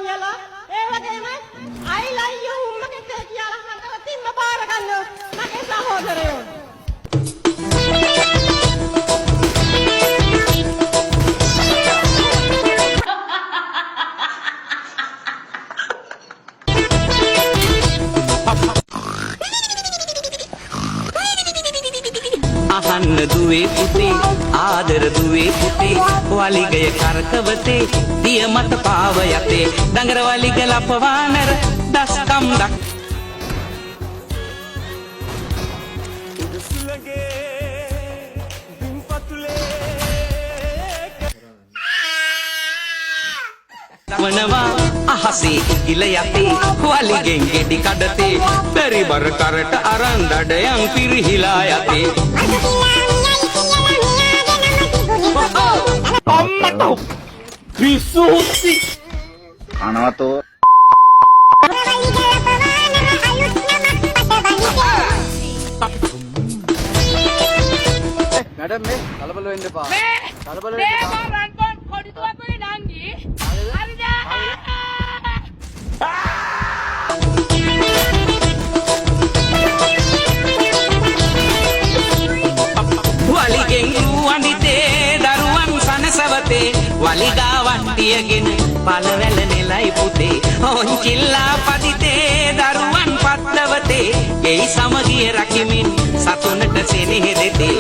කියලා ඒ වගේම I love you මගේ කියලා හදවතින්ම බාර ගන්න මගේ සහෝදරයෝ. අහන්න දුවේ පුතේ ආදර දුවේ පුතේ වලිගය කරකවතේ දිය මත පාව යතේ දඟර වලිග ලපවානර දස්කම් දක් වනවා අහසේ ඉල යතේ වලිගෙන් ගෙඩි කඩතේ බැරි බර කරට අරන් දඩයන් පිරිහිලා යතේ අම්මටෝ ක්‍රිසුසි අනවතෝ मैडम මේ කලබල වෙන්න එපා. කලබල වෙන්න එපා. මේ රන්කොන් කොඩි තුවක්කුයි නංගි. හරිද? වලිගෙන් රුවන්දිතේ දරුවන් සනසවතේ වලිගා වට්ටියගෙන පළවැල නෙලයි පුතේ ඔන්චිල්ලා පදිතේ දරුවන් පත්ලවතේ ගෙයි සමගිය රකිමින් සතුනට සෙනෙහ දෙතේ